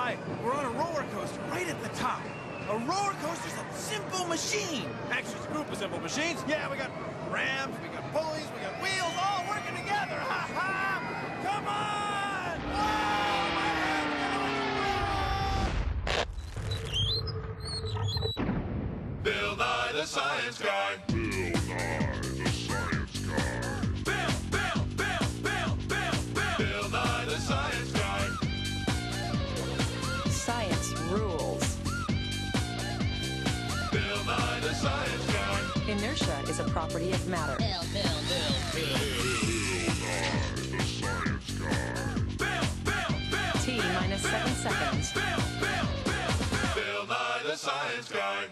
Hi, we're on a roller coaster right at the top. A roller coaster's a simple machine. Actually, it's a group of simple machines. Yeah, we got ramps, we got pulleys, we got wheels, all working together. Ha ha! Come on! Oh, my Bill Nye the Science Guy. Bill Nye the Science Guy. Bill Nye the Science Guy. Science rules. Bill Nye the Science Guy. Inertia is a property of matter. Bill Nye the Science Guy. T minus 7 seconds. Bill Nye the Science Guy.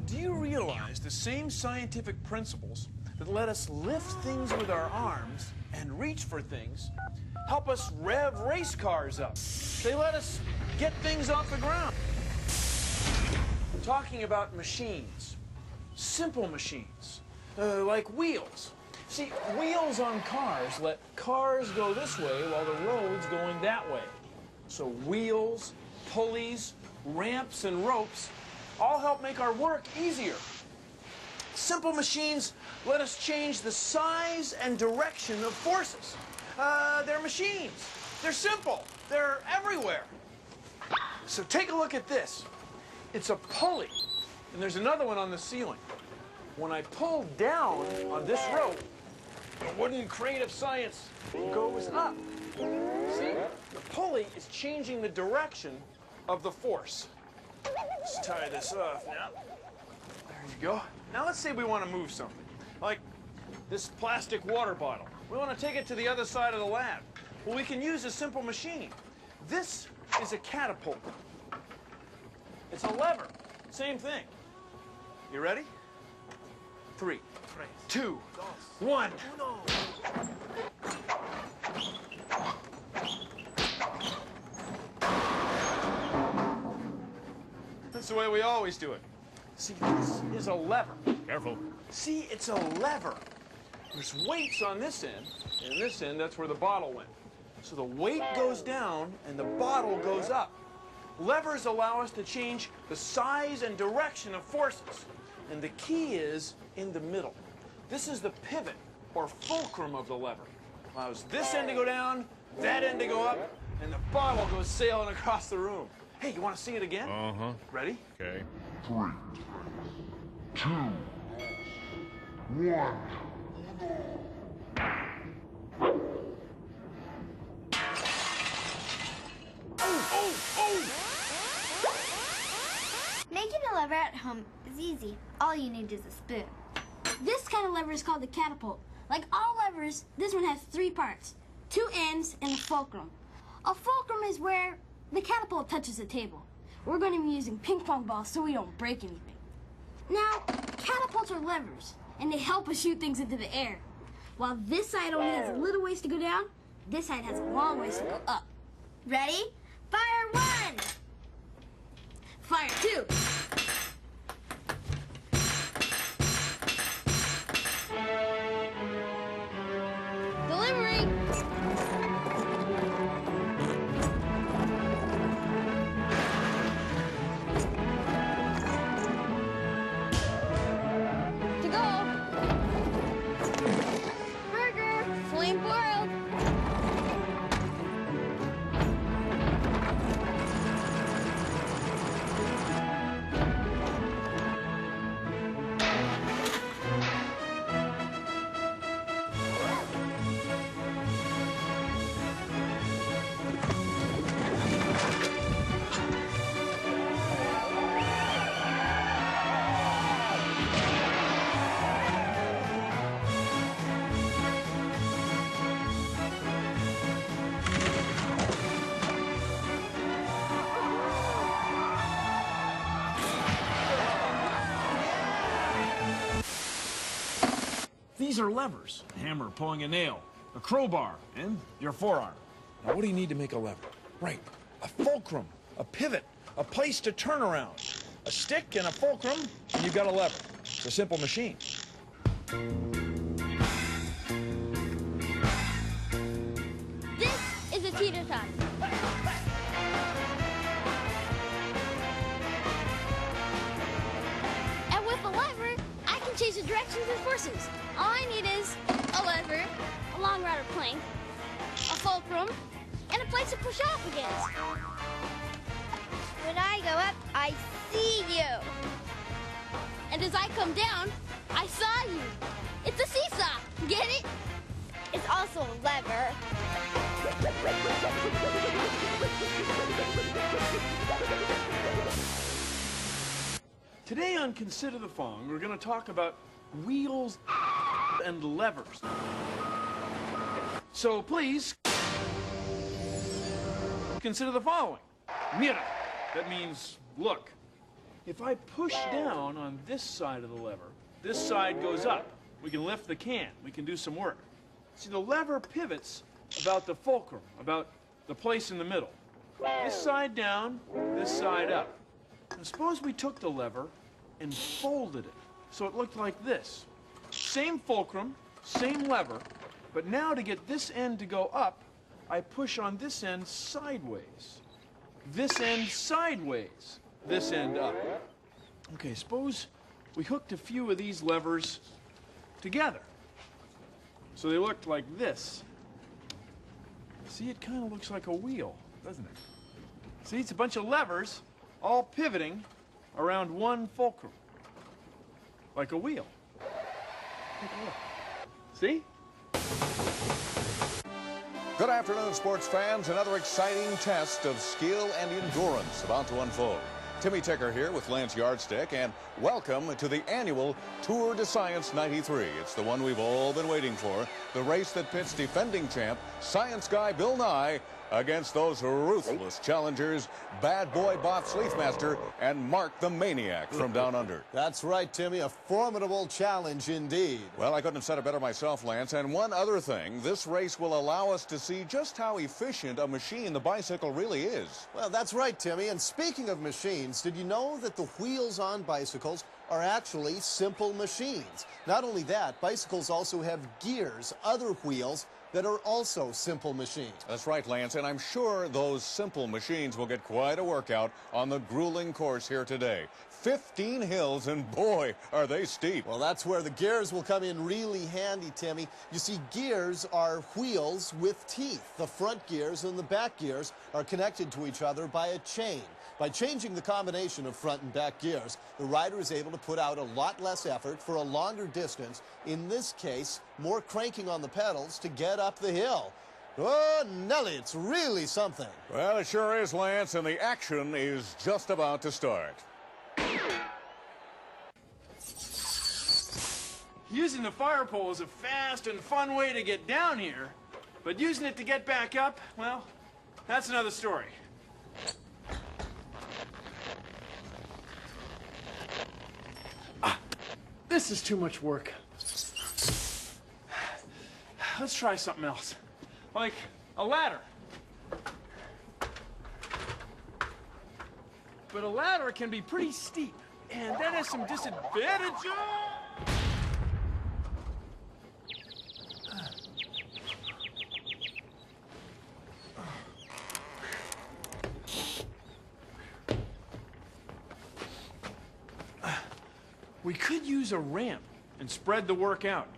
Do you realize the same scientific principles that let us lift things with our arms and reach for things help us rev race cars up? They let us get things off the ground. I'm talking about machines, simple machines, like wheels. See, wheels on cars let cars go this way while the road's going that way. So wheels, pulleys, ramps, and ropes all help make our work easier. Simple machines let us change the size and direction of forces. They're machines. They're simple. They're everywhere. So take a look at this. It's a pulley, and there's another one on the ceiling. When I pull down on this rope, the wooden crate of science goes up. See? The pulley is changing the direction of the force. Let's tie this off now. There you go. Now let's say we want to move something, like this plastic water bottle. We want to take it to the other side of the lab. Well, we can use a simple machine. This is a catapult. It's a lever. Same thing. You ready? 3, 2, 1. That's the way we always do it. See, this is a lever. Careful. See, it's a lever. There's weights on this end, and this end, that's where the bottle went. So the weight goes down, and the bottle goes up. Levers allow us to change the size and direction of forces. And the key is in the middle. This is the pivot, or fulcrum of the lever. Allows this end to go down, that end to go up, and the bottle goes sailing across the room. Hey, you want to see it again? Uh-huh. Ready? Okay. 3, 2, 1. Making a lever at home is easy. All you need is a spoon. This kind of lever is called the catapult. Like all levers, this one has 3 parts, 2 ends and a fulcrum. A fulcrum is where the catapult touches the table. We're going to be using ping pong balls so we don't break anything. Now, catapults are levers, and they help us shoot things into the air. While this side only has a little ways to go down, this side has a long ways to go up. Ready? Fire 1! Fire 2! Delivering! To go! Burger! Flame broiled! These are levers. A hammer pulling a nail, a crowbar, and your forearm. Now, what do you need to make a lever? Right, a fulcrum, a pivot, a place to turn around. A stick and a fulcrum, and you've got a lever. It's a simple machine. This is a teeter tot. directions and forces. All I need is a lever, a long rod or plank, a fulcrum, and a place to push off against. When I go up, I see you. And as I come down, I saw you. It's a seesaw. Get it? It's also a lever. Today on Consider the Following, we're going to talk about wheels and levers. So please, consider the following. Mira, that means look. If I push down on this side of the lever, this side goes up. We can lift the can. We can do some work. See, the lever pivots about the fulcrum, about the place in the middle. This side down, this side up. Now, suppose we took the lever and folded it so it looked like this. Same fulcrum, same lever, but now to get this end to go up, I push on this end sideways. This end sideways. This end up. Okay, suppose we hooked a few of these levers together. So they looked like this. See, it kind of looks like a wheel, doesn't it? See, it's a bunch of levers all pivoting around one fulcrum. Like a wheel. Take a look. See? Good afternoon, sports fans. Another exciting test of skill and endurance about to unfold. Timmy Ticker here with Lance Yardstick, and welcome to the annual Tour de Science 93. It's the one we've all been waiting for, the race that pits defending champ, science guy Bill Nye, against those ruthless challengers, Bad Boy Bob Sleethmaster and Mark the Maniac from down under. That's right, Timmy. A formidable challenge indeed. Well, I couldn't have said it better myself, Lance. And one other thing, this race will allow us to see just how efficient a machine the bicycle really is. Well, that's right, Timmy. And speaking of machines, did you know that the wheels on bicycles are actually simple machines? Not only that, bicycles also have gears, other wheels, that are also simple machines. That's right, Lance, and I'm sure those simple machines will get quite a workout on the grueling course here today. 15 hills, and boy, are they steep. Well, that's where the gears will come in really handy, Timmy. You see, gears are wheels with teeth. The front gears and the back gears are connected to each other by a chain. By changing the combination of front and back gears, the rider is able to put out a lot less effort for a longer distance. In this case, more cranking on the pedals to get up the hill. Oh, Nelly, it's really something. Well, it sure is, Lance, and the action is just about to start. Using the fire pole is a fast and fun way to get down here, but using it to get back up, well, that's another story. This is too much work. Let's try something else, like a ladder. But a ladder can be pretty steep, and that has some disadvantages. We could use a ramp and spread the work out.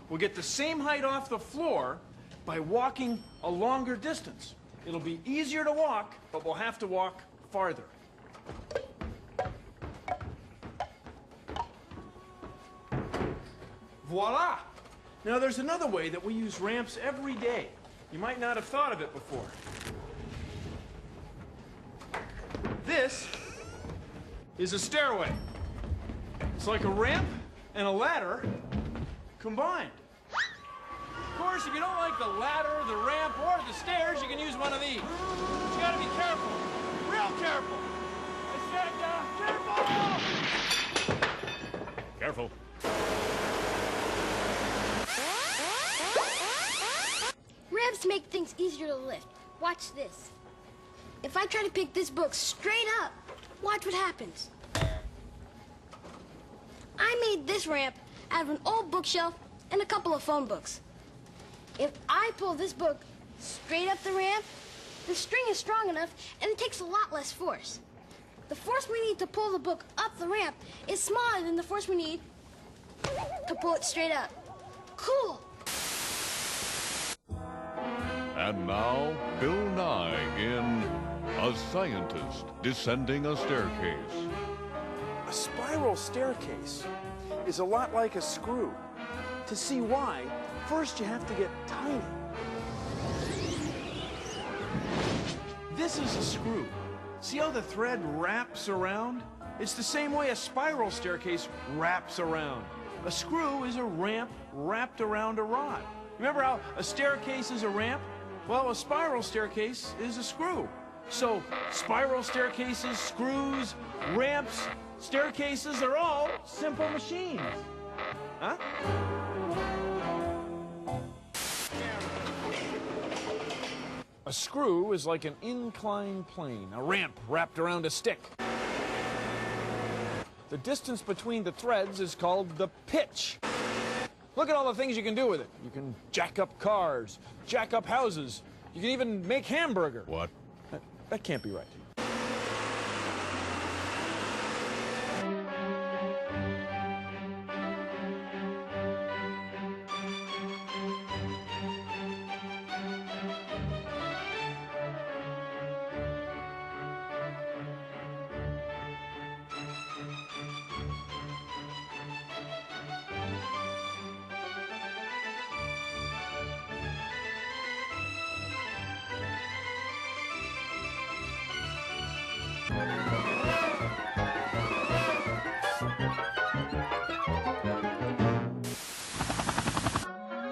We'll get the same height off the floor by walking a longer distance. It'll be easier to walk, but we'll have to walk farther. Voila! Now there's another way that we use ramps every day. You might not have thought of it before. This is a stairway. It's like a ramp and a ladder combined. Of course, if you don't like the ladder, the ramp, or the stairs, you can use one of these. But you gotta be careful, real careful. I said, careful! Careful. Ramps make things easier to lift. Watch this. If I try to pick this book straight up, watch what happens. I made this ramp out of an old bookshelf and a couple of phone books. If I pull this book straight up the ramp, the string is strong enough and it takes a lot less force. The force we need to pull the book up the ramp is smaller than the force we need to pull it straight up. Cool. And now, Bill Nye in A Scientist Descending a Staircase. A spiral staircase is a lot like a screw. To see why, first you have to get tiny. This is a screw. See how the thread wraps around? It's the same way a spiral staircase wraps around. A screw is a ramp wrapped around a rod. Remember how a staircase is a ramp? Well, a spiral staircase is a screw. So, spiral staircases, screws, ramps, staircases are all simple machines. Huh? A screw is like an inclined plane, a ramp wrapped around a stick. The distance between the threads is called the pitch. Look at all the things you can do with it. You can jack up cars, jack up houses. You can even make hamburger. What? That can't be right.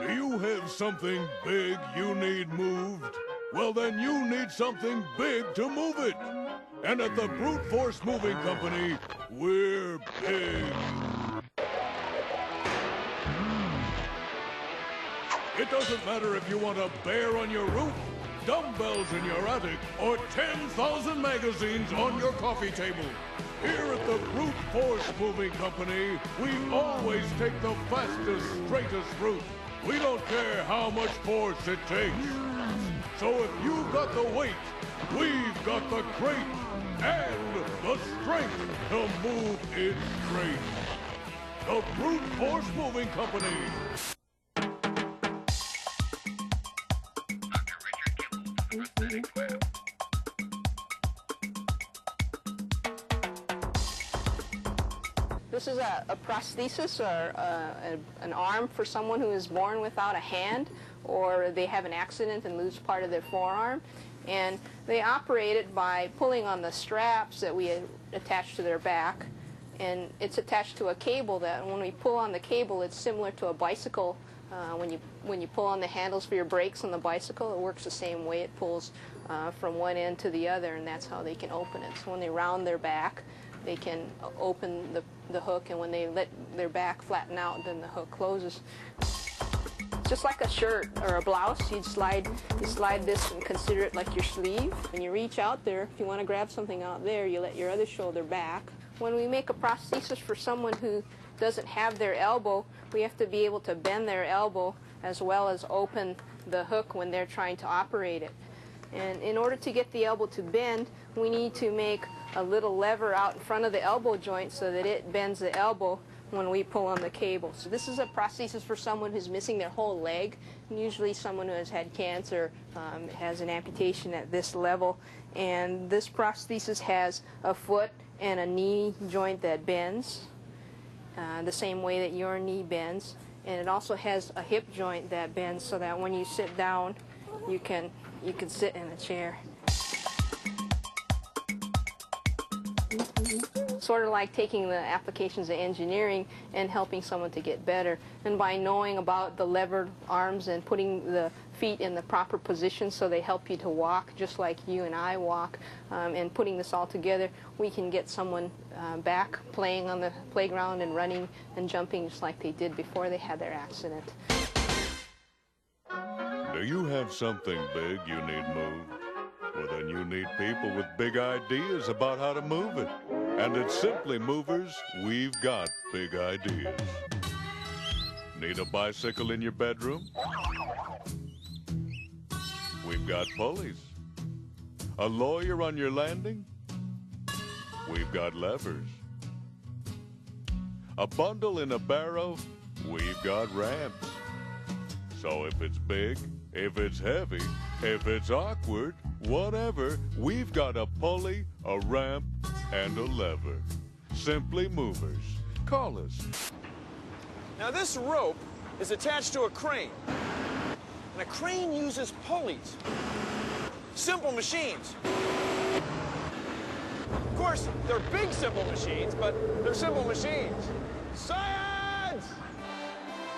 Do you have something big you need moved? Well, then you need something big to move it. And at the Brute Force Moving Company, we're big. It doesn't matter if you want a bear on your roof, dumbbells in your attic, or 10,000 magazines on your coffee table. Here at the Brute Force Moving Company, we always take the fastest, straightest route. We don't care how much force it takes. So if you've got the weight, we've got the crate and the strength to move it straight. The Brute Force Moving Company. This is a prosthesis or an arm for someone who is born without a hand, or they have an accident and lose part of their forearm. And they operate it by pulling on the straps that we attach to their back. And it's attached to a cable that when we pull on the cable, it's similar to a bicycle. When you pull on the handles for your brakes on the bicycle, it works the same way. It pulls from one end to the other, and that's how they can open it. So when they round their back, they can open the hook, and when they let their back flatten out, then the hook closes. Just like a shirt or a blouse, you slide this and consider it like your sleeve. When you reach out there, if you want to grab something out there, you let your other shoulder back. When we make a prosthesis for someone who doesn't have their elbow, we have to be able to bend their elbow as well as open the hook when they're trying to operate it. And in order to get the elbow to bend, we need to make a little lever out in front of the elbow joint so that it bends the elbow when we pull on the cable. So this is a prosthesis for someone who's missing their whole leg, usually someone who has had cancer, has an amputation at this level. And this prosthesis has a foot and a knee joint that bends the same way that your knee bends. And it also has a hip joint that bends so that when you sit down, you can sit in a chair. Sort of like taking the applications of engineering and helping someone to get better. And by knowing about the levered arms and putting the feet in the proper position so they help you to walk just like you and I walk, and putting this all together, we can get someone back playing on the playground and running and jumping just like they did before they had their accident. Do you have something big you need moved? Well, then you need people with big ideas about how to move it. And at Simply Movers, we've got big ideas. Need a bicycle in your bedroom? We've got pulleys. A lawyer on your landing? We've got levers. A bundle in a barrow, we've got ramps. So if it's big, if it's heavy, if it's awkward, whatever, we've got a pulley, a ramp, and a lever. Simply Movers. Call us. Now this rope is attached to a crane. And a crane uses pulleys. Simple machines. Of course, they're big simple machines, but they're simple machines. Science!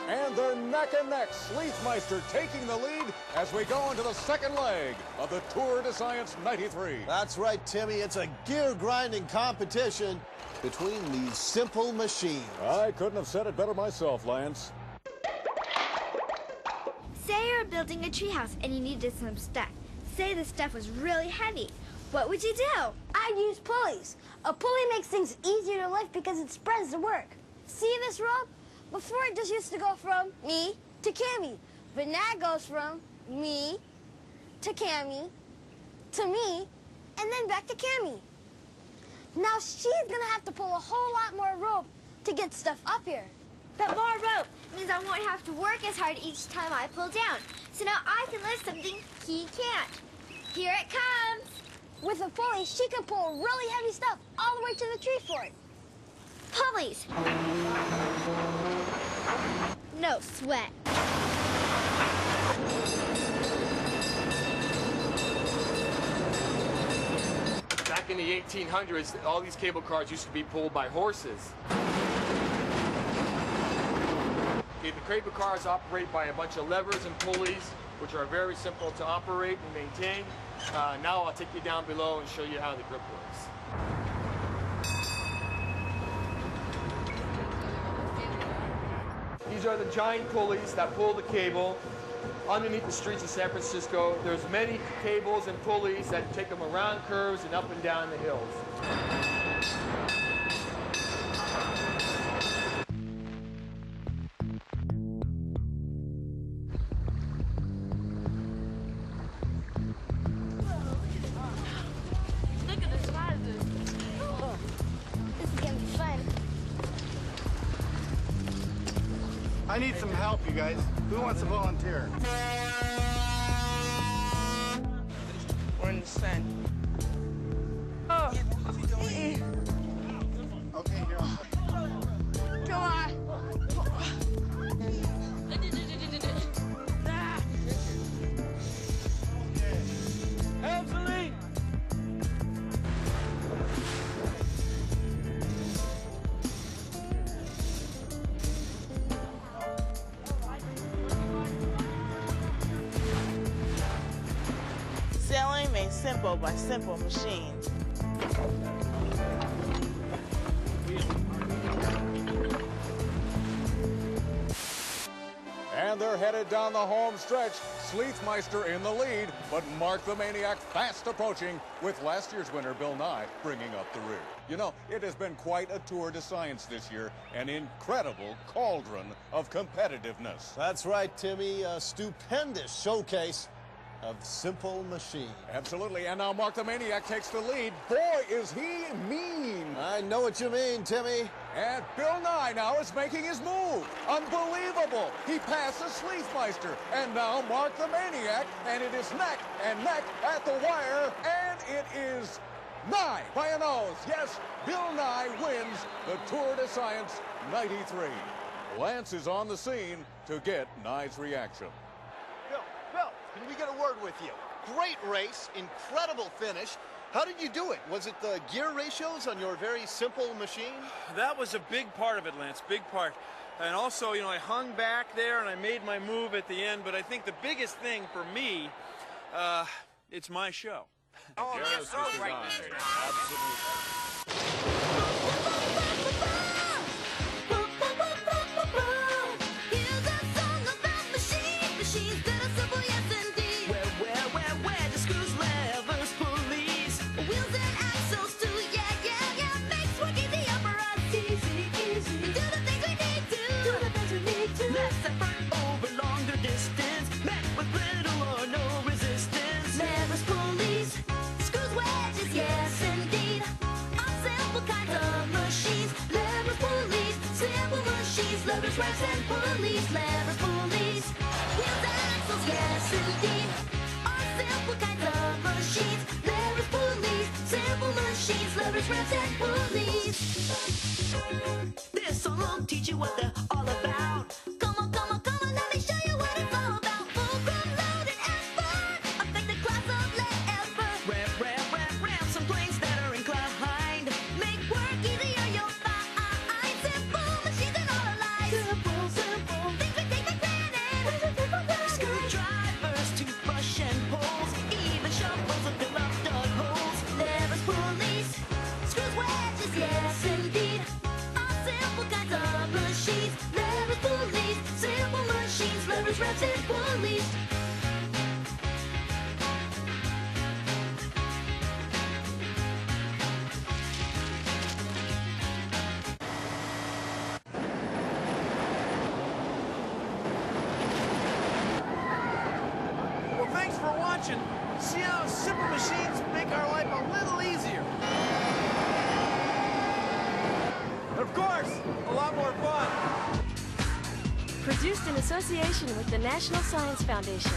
And they're neck and neck. Sleethmeister taking the lead as we go into the second leg of the Tour de Science 93. That's right, Timmy. It's a gear-grinding competition between these simple machines. I couldn't have said it better myself, Lance. Say you're building a treehouse and you needed some stuff. Say the stuff was really heavy. What would you do? I'd use pulleys. A pulley makes things easier to lift because it spreads the work. See this rope? Before it just used to go from me to Cammy. But now it goes from me to Cammy to me and then back to Cammy. Now she's gonna have to pull a whole lot more rope to get stuff up here. But more rope means I won't have to work as hard each time I pull down. So now I can lift something he can't. Here it comes. With a pulley, she can pull really heavy stuff all the way to the tree fort. Pulleys. No sweat. Back in the 1800s, all these cable cars used to be pulled by horses. Okay, the cable cars operate by a bunch of levers and pulleys, which are very simple to operate and maintain. Now I'll take you down below and show you how the grip works. These are the giant pulleys that pull the cable underneath the streets of San Francisco. There's many cables and pulleys that take them around curves and up and down the hills. Look at the sizes. Oh, this is gonna be fun. I need some help, you guys. Who wants to volunteer? We're in the sun. Oh. Okay, here. Come on. Absolutely. Sailing made simple by simple machines. And they're headed down the home stretch. Sleethmeister in the lead, but Mark the Maniac fast approaching with last year's winner, Bill Nye, bringing up the rear. You know, it has been quite a Tour de Science this year, an incredible cauldron of competitiveness. That's right, Timmy. A stupendous showcase of simple machines. Absolutely, and now Mark the Maniac takes the lead. Boy, is he mean! I know what you mean, Timmy. And Bill Nye now is making his move. Unbelievable! He passes Sleethmeister, and now Mark the Maniac, and it is neck and neck at the wire, and it is Nye by a nose. Yes, Bill Nye wins the Tour de Science 93. Lance is on the scene to get Nye's reaction. Bill, can we get a word with you? Great race, incredible finish. How did you do it? Was it the gear ratios on your very simple machine? That was a big part of it, Lance, big part. And also, you know, I hung back there and I made my move at the end, but I think the biggest thing for me, it's my show. Oh, yes, so right. Absolutely. Yes, indeed. All simple kinds of machines. Levers, pulleys, levers, ramps, and pulleys. Levers, pulleys, wheels and axles, yes indeed. All simple kinds of machines. Levers, pulleys, simple machines. Levers, ramps, and pulleys. This song will teach you what they're all about. Come on, come on, come on, let me show you what it's all about. Fulcrum, loaded, and fun. Effective class of lever. Rev, rev, rev, rev. Some planes that are inclined. Make work easier, you'll find. Simple machines and all alike. Simple, simple. Things we take for granted. Screwdrivers, toothbrush, and poles. Even shovels and fill up dug holes. Levers, pulleys, screws, wedges, yes indeed. All simple kinds of machines. Levers, pulleys, simple machines. Levers, ramps, and pulleys. Well, thanks for watching. See how simple machines make our life a little easier. And of course, a lot more fun. Produced in association with the National Science Foundation.